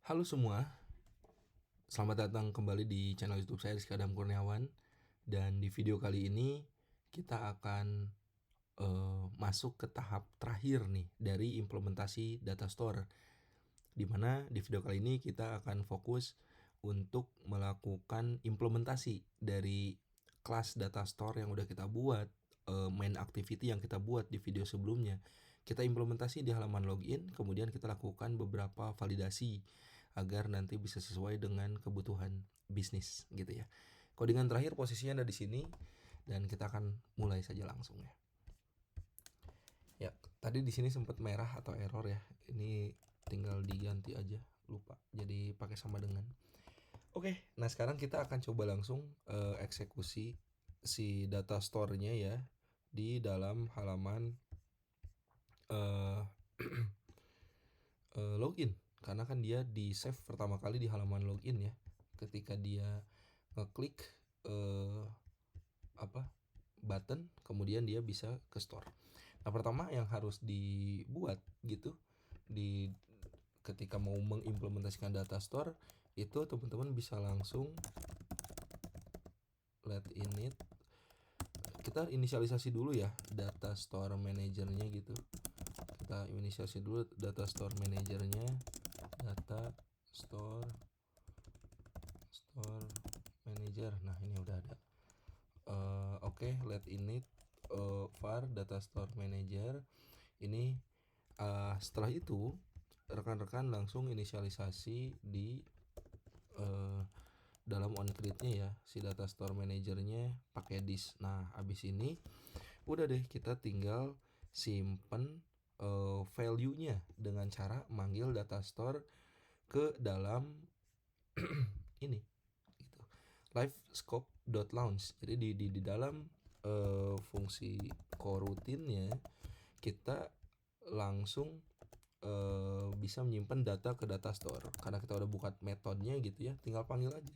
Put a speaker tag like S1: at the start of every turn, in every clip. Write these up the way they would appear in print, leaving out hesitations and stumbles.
S1: Halo semua, selamat datang kembali di channel YouTube saya Rizky Adam Kurniawan. Dan di video kali ini kita akan masuk ke tahap terakhir nih dari implementasi data store. Dimana di video kali ini kita akan fokus untuk melakukan implementasi dari kelas data store yang udah kita buat, main activity yang kita buat di video sebelumnya. Kita implementasi di halaman login, kemudian kita lakukan beberapa validasi agar nanti bisa sesuai dengan kebutuhan bisnis gitu ya. Codingan terakhir posisinya ada di sini dan kita akan mulai saja langsung ya. Ya, tadi di sini sempat merah atau error ya. Ini tinggal diganti aja, lupa. Jadi pakai sama dengan. Oke, nah sekarang kita akan coba langsung eksekusi si data store-nya ya di dalam halaman login, karena kan dia di save pertama kali di halaman login ya. Ketika dia ngeklik button, kemudian dia bisa ke store. Nah, pertama yang harus dibuat gitu di ketika mau mengimplementasikan data store itu teman-teman bisa langsung let init, kita inisialisasi dulu ya data store manajernya gitu. Kita inisialisasi dulu data store manajernya, data store manager. Nah, ini udah ada. Oke, let init var data store manager. Ini setelah itu rekan-rekan langsung inisialisasi di dalam onCreate-nya ya si data store manajernya pakai this. Nah, abis ini udah deh kita tinggal simpen value-nya dengan cara manggil data store ke dalam ini gitu. Live scope.launch. Jadi di dalam fungsi coroutine-nya kita langsung bisa menyimpan data ke data store. Karena kita udah buka metodenya gitu ya, tinggal panggil aja.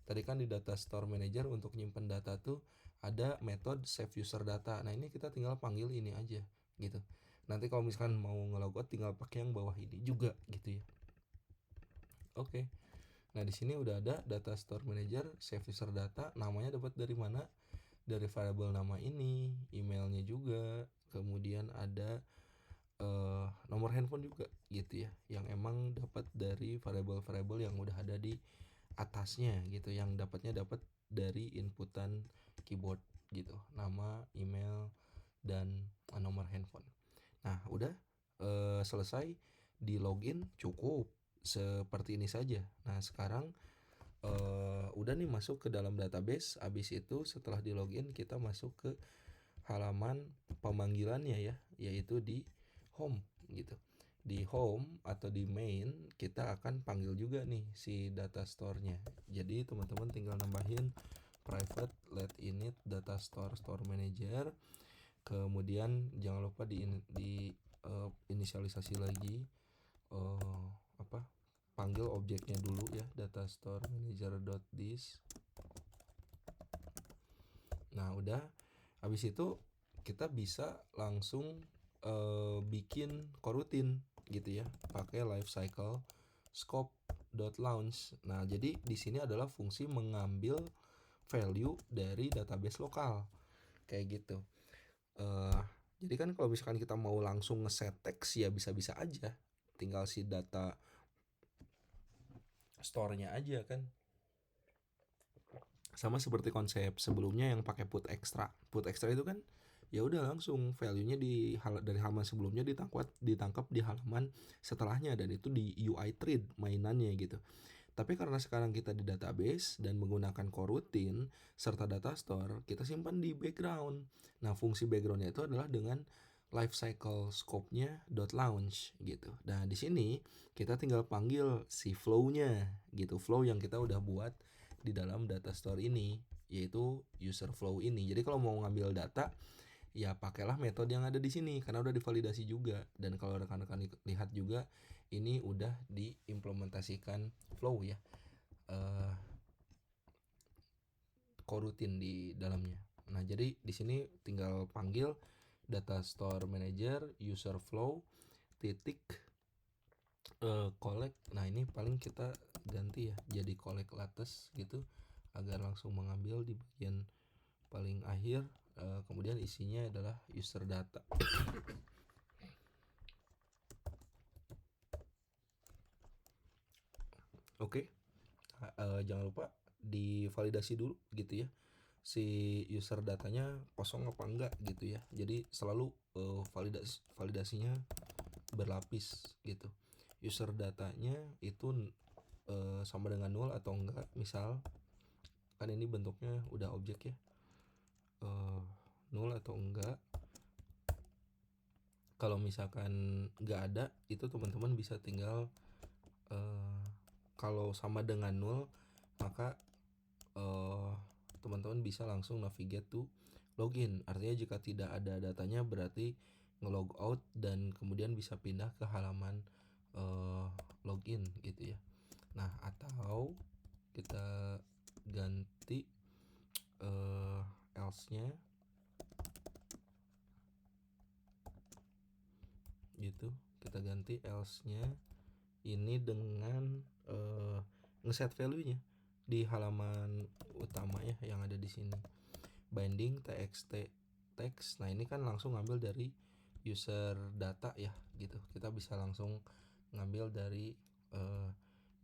S1: Tadi kan di data store manager untuk nyimpen data tuh ada metode save user data. Nah, ini kita tinggal panggil ini aja gitu. Nanti kalau misalkan mau ngelogout tinggal pakai yang bawah ini juga gitu ya. Oke. Nah, di sini udah ada data store manager save user data. Namanya dapat dari mana? Dari variable nama ini, emailnya juga, kemudian ada nomor handphone juga gitu ya, yang emang dapat dari variabel-variabel yang udah ada di atasnya gitu, yang dapat dari inputan keyboard gitu, nama, email, dan nomor handphone. Nah, udah selesai di login, cukup seperti ini saja. Nah, sekarang udah nih masuk ke dalam database. Habis itu setelah di login kita masuk ke halaman pemanggilannya ya, yaitu di home gitu. Di home atau di main kita akan panggil juga nih si data store-nya. Jadi teman-teman tinggal nambahin private let init data store manager. Kemudian jangan lupa di inisialisasi lagi panggil objeknya dulu ya, data store manager.this. Nah, udah habis itu kita bisa langsung bikin coroutine gitu ya, pakai lifecycle scope.launch. Nah, jadi di sini adalah fungsi mengambil value dari database lokal kayak gitu. Jadi kan kalau misalkan kita mau langsung ngeset teks ya bisa-bisa aja, tinggal si data store-nya aja kan. Sama seperti konsep sebelumnya yang pakai put extra. Put extra itu kan ya udah langsung value-nya dari halaman sebelumnya ditangkap di halaman setelahnya, dan itu di UI thread mainannya gitu. Tapi karena sekarang kita di database dan menggunakan coroutine serta data store, kita simpan di background. Nah, fungsi backgroundnya itu adalah dengan lifecycle scope-nya .launch gitu. Nah, di sini kita tinggal panggil si flow-nya gitu, flow yang kita udah buat di dalam data store ini, yaitu user flow ini. Jadi kalau mau ngambil data ya pakailah metode yang ada di sini karena udah divalidasi juga. Dan kalau rekan-rekan lihat juga ini udah diimplementasikan flow ya, coroutine di dalamnya. Nah, jadi di sini tinggal panggil data store manager user flow titik Collect, nah ini paling kita ganti ya jadi collect latest gitu agar langsung mengambil di bagian paling akhir. Kemudian isinya adalah user data. Oke. Jangan lupa divalidasi dulu gitu ya, si user datanya kosong apa enggak gitu ya. Jadi selalu validasinya berlapis gitu. User datanya itu sama dengan nol atau enggak. Misal kan ini bentuknya udah objek ya, nol atau enggak. Kalau misalkan enggak ada, itu teman-teman bisa tinggal kalau sama dengan nol, maka teman-teman bisa langsung navigate to login. Artinya jika tidak ada datanya berarti ngelog out dan kemudian bisa pindah ke halaman login gitu ya. Nah, atau kita ganti else-nya gitu. Kita ganti else-nya ini dengan ngeset value-nya di halaman utama ya yang ada di sini. Binding txt text. Nah, ini kan langsung ngambil dari user data ya gitu. Kita bisa langsung ngambil dari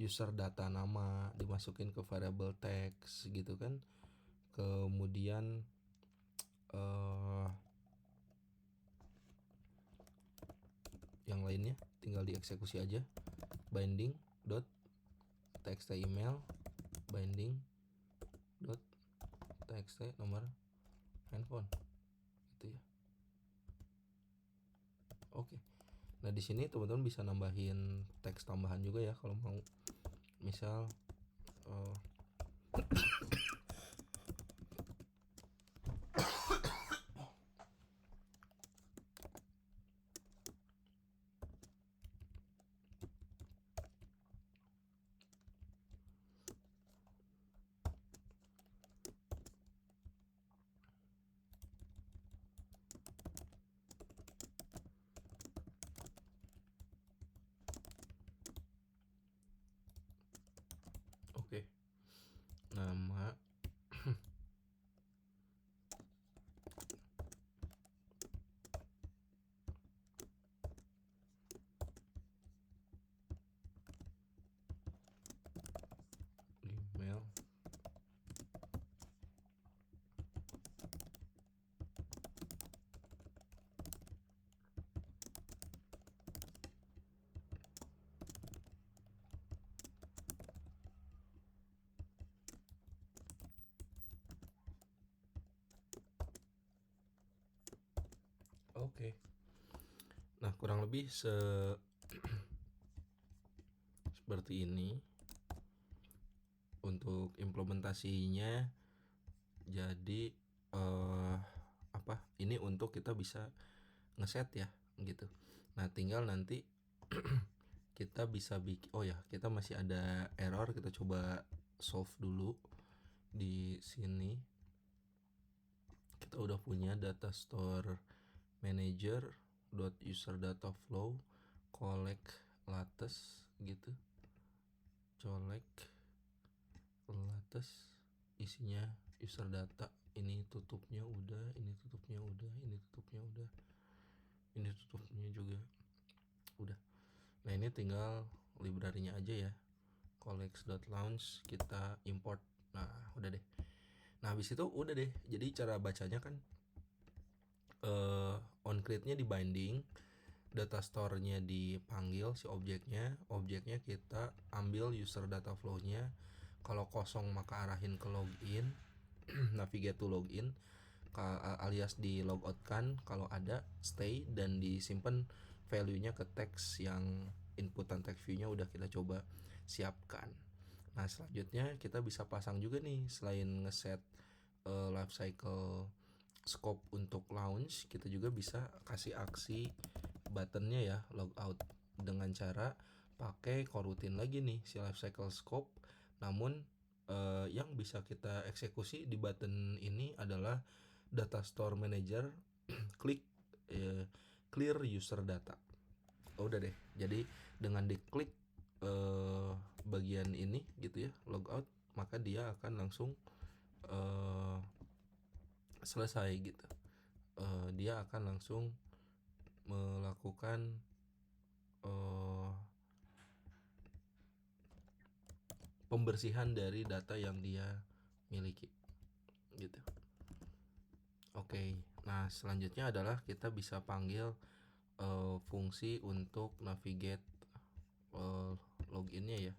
S1: user data nama dimasukin ke variable text gitu kan. Kemudian yang lainnya tinggal dieksekusi aja. Binding dot txt email, binding dot txt nomor handphone gitu ya. Oke. Nah, di sini teman-teman bisa nambahin teks tambahan juga ya kalau mau. Misal oke. Nama email oke. Nah, kurang lebih seperti ini untuk implementasinya. Jadi ini untuk kita bisa ngeset ya gitu. Nah, tinggal nanti kita bisa bikin, kita masih ada error, kita coba solve dulu. Di sini kita udah punya data store manager user data flow collect latest gitu. Collect latest isinya user data. Ini tutupnya udah, ini tutupnya udah, ini tutupnya udah, ini tutupnya juga udah. Nah, ini tinggal library-nya aja ya, collects.launch, kita import. Nah, udah deh. Nah, habis itu udah deh. Jadi cara bacanya kan on create-nya di binding, data store-nya dipanggil si objeknya kita ambil user data flow-nya. Kalau kosong maka arahin ke login, navigate to login, alias di logout kan. Kalau ada stay dan disimpan value-nya ke teks yang inputan text view-nya udah kita coba siapkan. Nah, selanjutnya kita bisa pasang juga nih, selain ngeset life cycle scope untuk launch, kita juga bisa kasih aksi buttonnya ya, logout, dengan cara pakai coroutine lagi nih si life cycle scope. Namun yang bisa kita eksekusi di button ini adalah data store manager klik clear user data. Udah deh. Jadi dengan diklik bagian ini gitu ya, logout, maka dia akan langsung selesai gitu. Dia akan langsung melakukan pembersihan dari data yang dia miliki gitu. Oke, nah selanjutnya adalah kita bisa panggil fungsi untuk navigate loginnya ya,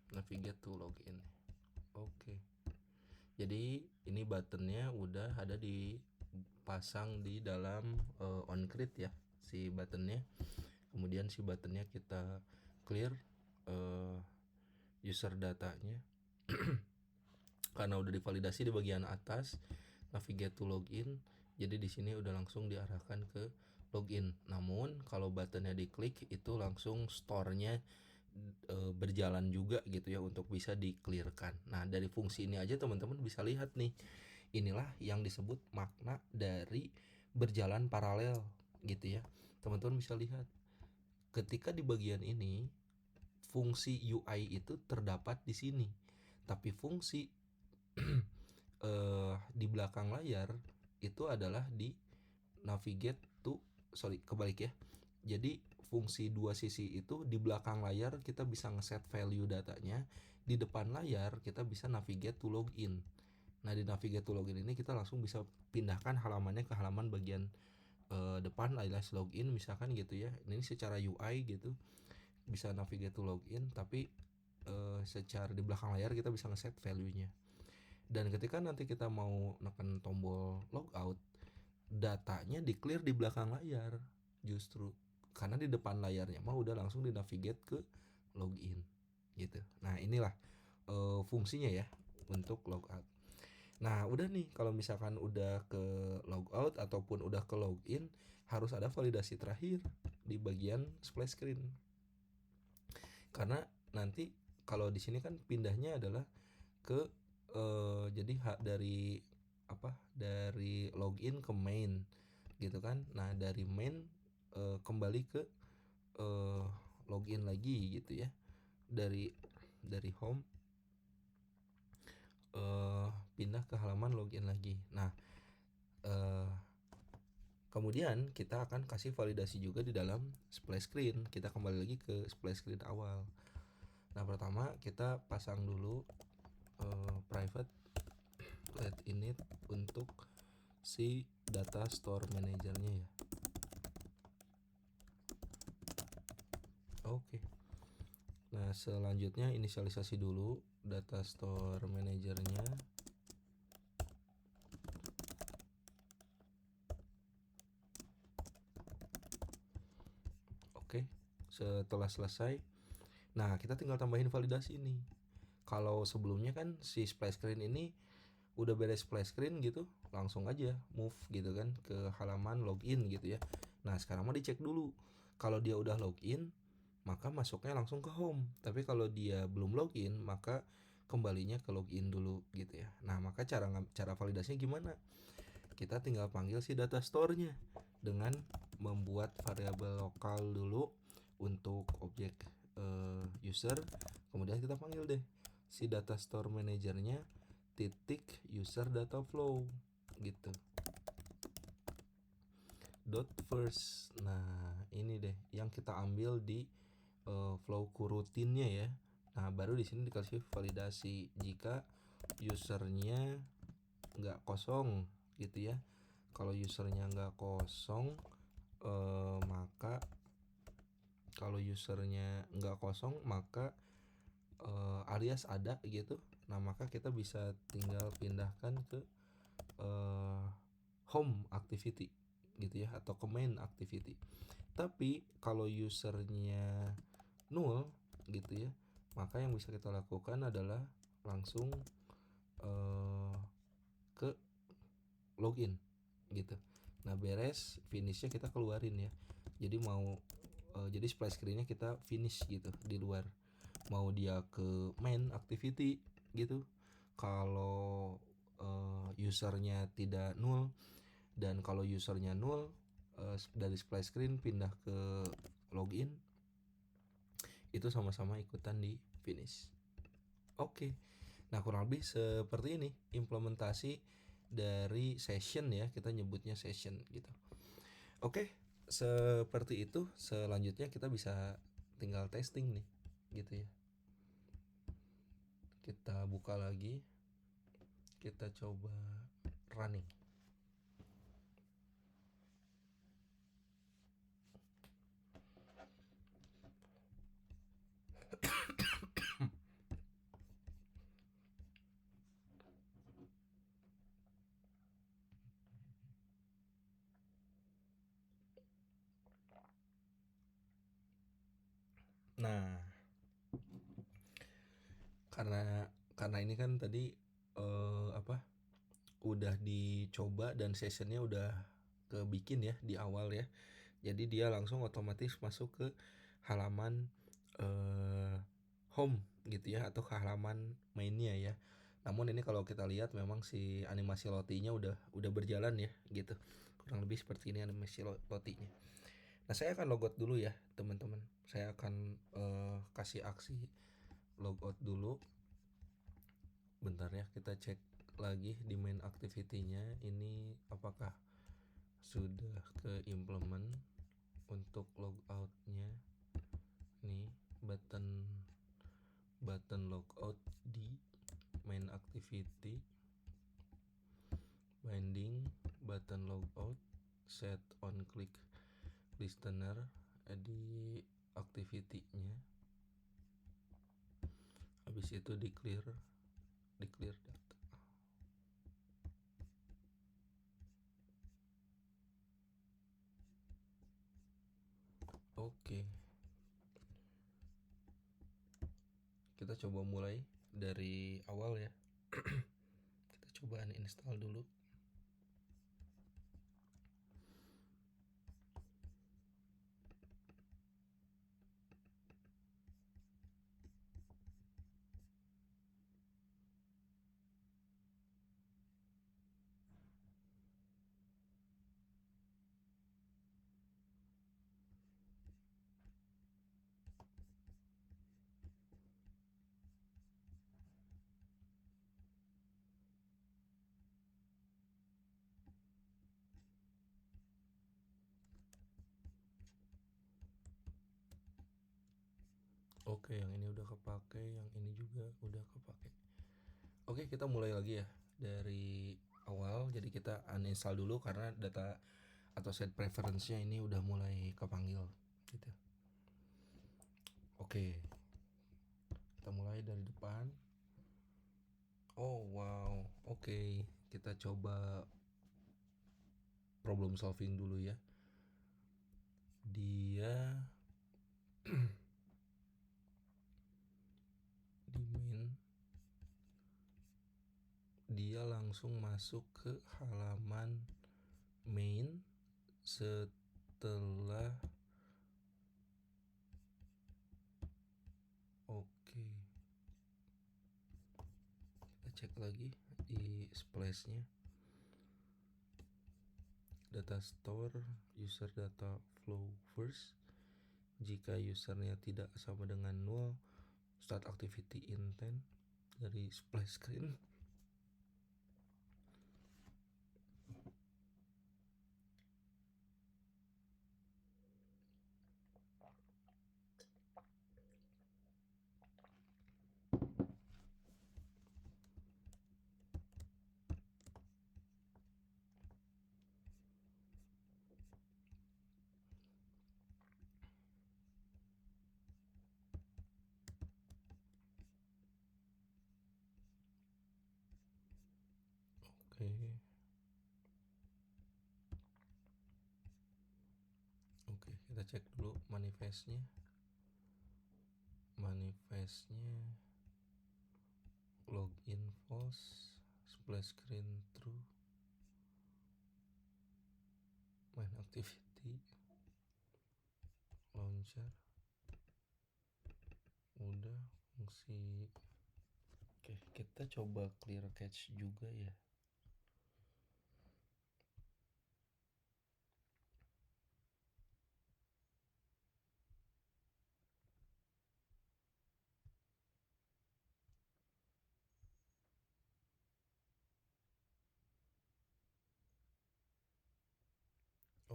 S1: navigate to login. Oke, jadi ini buttonnya udah ada dipasang di dalam onCreate ya, si buttonnya. Kemudian si buttonnya kita clear user datanya karena udah divalidasi di bagian atas navigate to login. Jadi di sini udah langsung diarahkan ke login. Namun kalau buttonnya diklik itu langsung store-nya berjalan juga gitu ya untuk bisa di-clearkan. Nah, dari fungsi ini aja teman-teman bisa lihat nih. Inilah yang disebut makna dari berjalan paralel gitu ya. Teman-teman bisa lihat ketika di bagian ini fungsi UI itu terdapat di sini. Tapi fungsi di belakang layar itu adalah di navigate to, kebalik ya. Jadi fungsi dua sisi itu di belakang layar kita bisa ngeset value datanya, di depan layar kita bisa navigate to login. Nah di navigate to login ini kita langsung bisa pindahkan halamannya ke halaman bagian depan alias login misalkan gitu ya. Ini secara UI gitu bisa navigate to login, tapi secara di belakang layar kita bisa ngeset value-nya. Dan ketika nanti kita mau neken tombol logout, datanya di clear di belakang layar justru, karena di depan layarnya mah udah langsung di navigate ke login gitu. Nah inilah fungsinya ya untuk logout. Nah udah nih, kalau misalkan udah ke logout ataupun udah ke login, harus ada validasi terakhir di bagian splash screen. Karena nanti kalau di sini kan pindahnya adalah ke jadi dari dari login ke main gitu kan. Nah dari main kembali ke login lagi gitu ya, dari home pindah ke halaman login lagi. Nah kemudian kita akan kasih validasi juga di dalam splash screen. Kita kembali lagi ke splash screen awal. Nah pertama kita pasang dulu private let init untuk si data store manajernya ya. Oke. Nah selanjutnya inisialisasi dulu data store manajernya. Oke, setelah selesai, nah kita tinggal tambahin validasi nih. Kalau sebelumnya kan si splash screen ini udah beres splash screen gitu, langsung aja move gitu kan ke halaman login gitu ya. Nah sekarang mah dicek dulu, kalau dia udah login maka masuknya langsung ke home. Tapi kalau dia belum login maka kembalinya ke login dulu gitu ya. Nah maka cara validasinya gimana? Kita tinggal panggil si data store-nya dengan membuat variabel lokal dulu untuk objek user. Kemudian kita panggil deh si data store manajernya titik user data flow gitu dot first. Nah ini deh yang kita ambil di flow coroutine-nya ya. Nah baru di sini dikasih validasi jika usernya nggak kosong gitu ya. Kalau usernya nggak kosong maka alias ada gitu. Nah maka kita bisa tinggal pindahkan ke home activity gitu ya, atau ke main activity. Tapi kalau usernya null gitu ya, maka yang bisa kita lakukan adalah langsung ke login gitu. Nah beres, finishnya kita keluarin ya. Jadi jadi splash screennya kita finish gitu di luar. Mau dia ke main activity gitu, kalau usernya tidak null, dan kalau usernya null dari splash screen pindah ke login, itu sama-sama ikutan di finish. Oke. Nah, kurang lebih seperti ini implementasi dari session ya, kita nyebutnya session gitu. Oke, seperti itu. Selanjutnya kita bisa tinggal testing nih gitu ya. Kita buka lagi, kita coba running. Nah, karena ini kan tadi udah dicoba dan sessionnya udah kebikin ya di awal ya. Jadi dia langsung otomatis masuk ke halaman home gitu ya, atau ke halaman mainnya ya. Namun ini kalau kita lihat memang si animasi lotinya udah berjalan ya gitu. Kurang lebih seperti ini animasi lotinya. Nah, saya akan logout dulu ya teman-teman. Saya akan kasih aksi logout dulu. Bentar ya, kita cek lagi di main activity-nya ini apakah sudah ke implement. Untuk logout-nya nih, button logout di main activity, binding button logout, set on click listener di activity-nya. Habis itu di clear data. Oke. Kita coba mulai dari awal ya. Kita coba uninstall dulu. Oke, yang ini udah kepake, yang ini juga udah kepake. Oke, kita mulai lagi ya dari awal. Jadi kita uninstall dulu karena data atau set preference-nya ini udah mulai kepanggil gitu. Oke, kita mulai dari depan. Oh wow, oke. Kita coba problem solving dulu ya. Dia di main, dia langsung masuk ke halaman main setelah oke. Kita cek lagi di splash-nya. Data store user data flow first. Jika usernya tidak sama dengan 0, start activity intent dari splash screen. Oke. Oke, kita cek dulu manifestnya. Login false, splash screen true, main activity, launcher udah, fungsi. Oke, kita coba clear cache juga ya.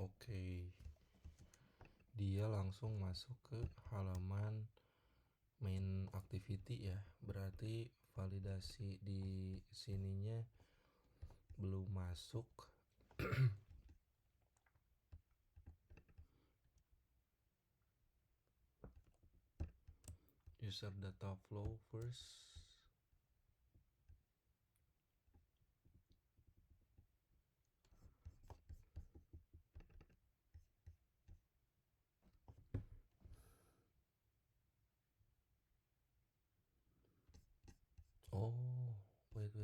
S1: Oke, dia langsung masuk ke halaman main activity ya. Berarti validasi di sininya belum masuk. User data flow first. Oh, wait.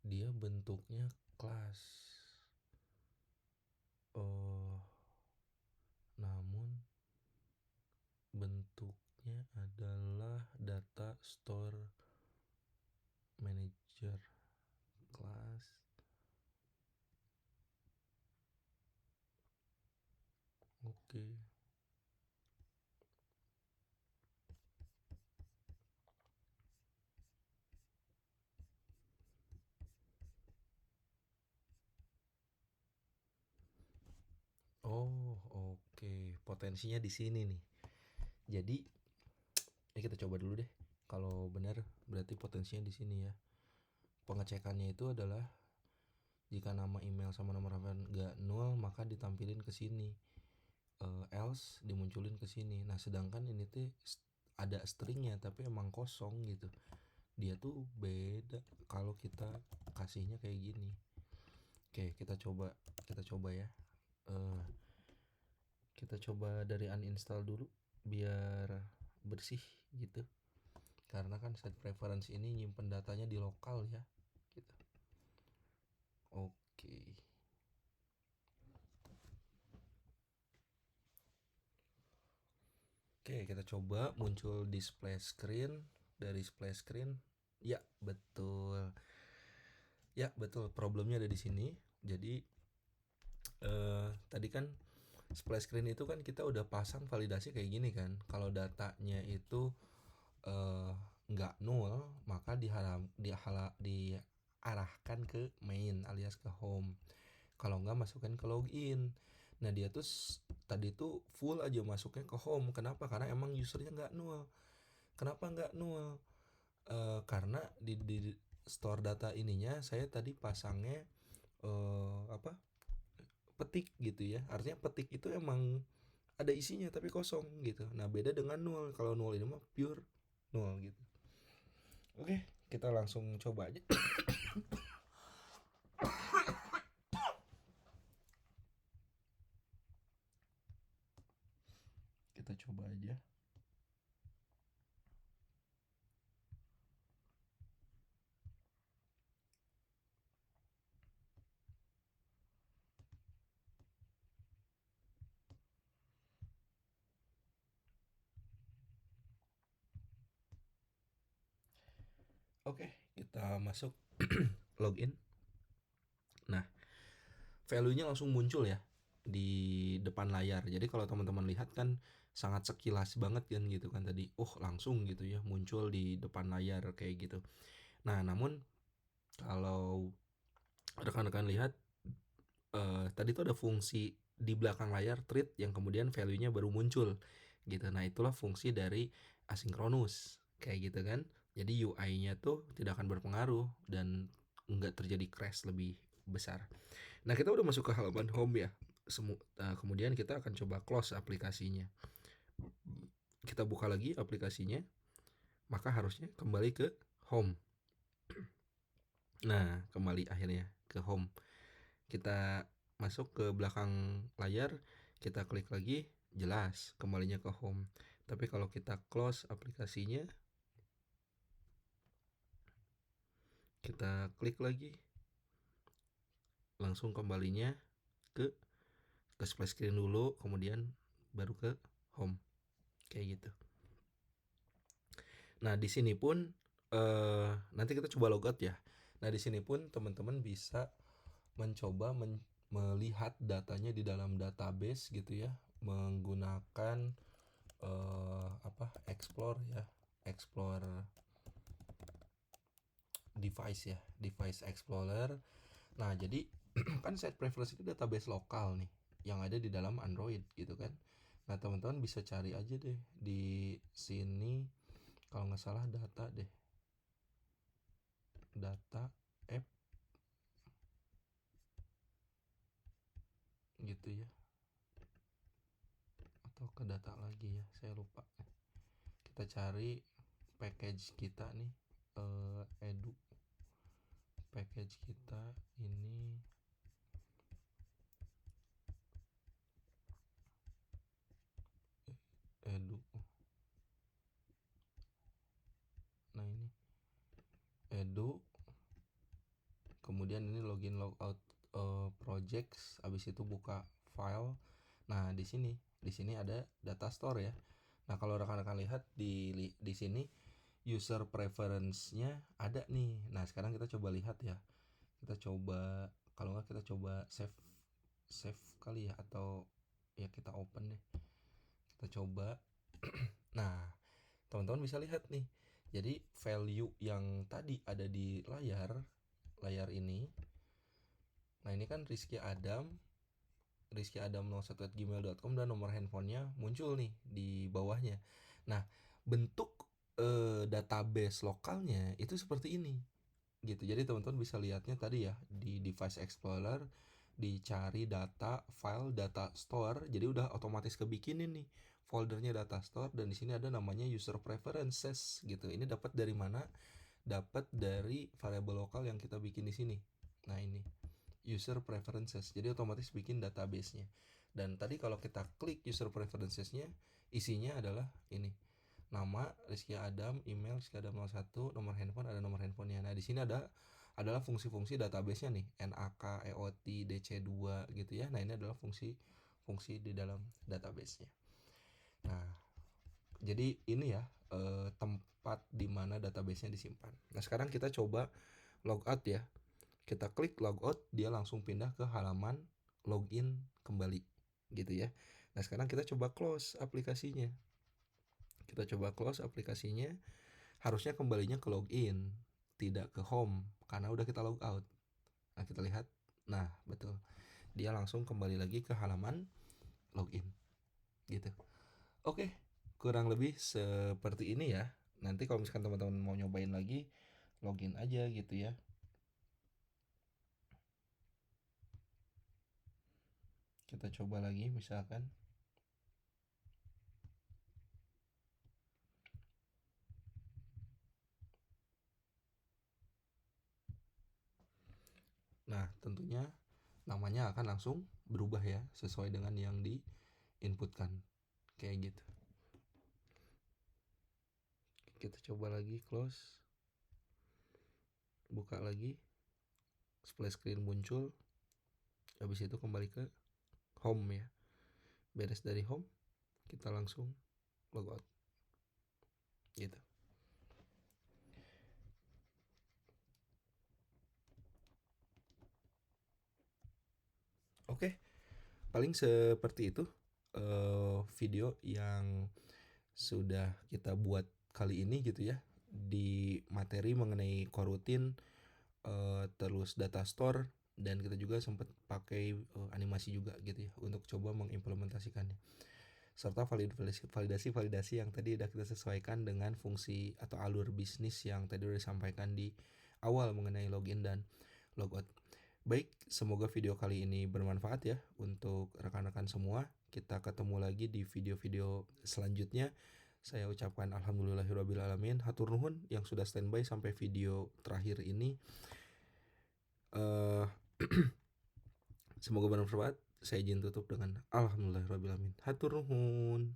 S1: Dia bentuknya kelas. Oh, namun bentuknya adalah data store manager class. Oke. Oh, oke. Potensinya di sini nih. Jadi, ini kita coba dulu deh. Kalau benar berarti potensinya di sini ya. Pengecekannya itu adalah jika nama email sama nomor handphone nggak nol maka ditampilin ke sini. Else dimunculin ke sini. Nah, sedangkan ini tuh ada stringnya tapi emang kosong gitu. Dia tuh beda kalau kita kasihnya kayak gini. Oke, kita coba ya. Eh, kita coba dari uninstall dulu biar bersih gitu. Karena kan set preference ini nyimpen datanya di lokal ya. Gitu. Oke. Oke, kita coba muncul display screen. Dari display screen, ya betul. Ya betul, problemnya ada di sini. Jadi tadi kan display screen itu kan kita udah pasang validasi kayak gini kan. Kalau datanya itu eh, nggak nol, maka diarahkan ke main alias ke home. Kalau nggak masukkan ke login. Nah dia tuh tadi tuh full aja masuknya ke home. Kenapa? Karena emang usernya nggak nol. Kenapa nggak nol? Karena di store data ininya saya tadi pasangnya apa? Petik gitu ya. Artinya petik itu emang ada isinya tapi kosong gitu. Nah beda dengan nol. Kalau nol ini mah pure nol gitu. Oke, kita langsung coba aja. Kita coba aja. Oke, kita masuk login. Nah, value-nya langsung muncul ya di depan layar. Jadi kalau teman-teman lihat kan sangat sekilas banget kan gitu kan tadi. Langsung gitu ya muncul di depan layar kayak gitu. Nah, namun kalau rekan-rekan lihat tadi tuh ada fungsi di belakang layar treat yang kemudian value-nya baru muncul gitu. Nah, itulah fungsi dari asynchronous kayak gitu kan. Jadi UI-nya tuh tidak akan berpengaruh dan nggak terjadi crash lebih besar. Nah, kita udah masuk ke halaman home ya. Kemudian kita akan coba close aplikasinya. Kita buka lagi aplikasinya, maka harusnya kembali ke home. Nah, kembali akhirnya ke home. Kita masuk ke belakang layar, kita klik lagi, jelas kembalinya ke home. Tapi kalau kita close aplikasinya, kita klik lagi, langsung kembalinya ke splash screen dulu, kemudian baru ke home kayak gitu. Nah di sini pun nanti kita coba logout ya. Nah di sini pun teman-teman bisa mencoba melihat datanya di dalam database gitu ya, menggunakan explore ya, explore device ya, device explorer. Nah jadi kan set preference itu database lokal nih yang ada di dalam Android gitu kan. Nah teman-teman bisa cari aja deh di sini, kalau nggak salah data deh, data app gitu ya, atau ke data lagi ya, saya lupa. Kita cari package kita nih, edu package kita ini edu. Nah ini edu, kemudian ini login logout projects, habis itu buka file. Nah di sini ada data store ya. Nah kalau rekan-rekan lihat di sini user preference-nya ada nih. Nah sekarang kita coba lihat ya, kita coba, kalau nggak kita coba save kali ya, atau ya kita open deh, kita coba. Nah teman-teman bisa lihat nih, jadi value yang tadi ada di layar ini. Nah ini kan Rizky Adam 01@gmail.com, dan nomor handphonenya muncul nih di bawahnya. Nah bentuk database lokalnya itu seperti ini gitu. Jadi teman-teman bisa lihatnya tadi ya di device explorer, dicari data file data store, jadi udah otomatis kebikinin nih foldernya data store, dan di sini ada namanya user preferences gitu. Ini dapat dari mana? Dapat dari variabel lokal yang kita bikin di sini. Nah ini user preferences, jadi otomatis bikin database-nya. Dan tadi kalau kita klik user preferences-nya, isinya adalah ini, nama Rizky Adam, email Rizky Adam 01, nomor handphone ada nomor handphonenya. Nah di sini adalah fungsi-fungsi database-nya nih, NAK, EOT, DC2 gitu ya. Nah ini adalah fungsi di dalam database-nya. Nah jadi ini ya tempat di mana database-nya disimpan. Nah sekarang kita coba logout ya. Kita klik logout, dia langsung pindah ke halaman login kembali gitu ya. Nah sekarang kita coba close aplikasinya. Kita coba close aplikasinya, harusnya kembalinya ke login, tidak ke home karena udah kita logout. Nah kita lihat, nah betul, dia langsung kembali lagi ke halaman login gitu. Oke, kurang lebih seperti ini ya. Nanti kalau misalkan teman-teman mau nyobain lagi, login aja gitu ya. Kita coba lagi misalkan. Nah tentunya namanya akan langsung berubah ya, sesuai dengan yang diinputkan kayak gitu. Kita coba lagi close, buka lagi, splash screen muncul, habis itu kembali ke home ya. Beres dari home, kita langsung logout gitu. Oke, paling seperti itu video yang sudah kita buat kali ini gitu ya, di materi mengenai coroutine, terus data store, dan kita juga sempat pakai animasi juga gitu ya untuk coba mengimplementasikannya, serta validasi yang tadi udah kita sesuaikan dengan fungsi atau alur bisnis yang tadi udah disampaikan di awal mengenai login dan logout. Baik, semoga video kali ini bermanfaat ya untuk rekan-rekan semua. Kita ketemu lagi di video-video selanjutnya. Saya ucapkan alhamdulillahirrabbilalamin, hatur nuhun yang sudah standby sampai video terakhir ini. Semoga bermanfaat. Saya izin tutup dengan alhamdulillahirrabbilalamin, hatur nuhun.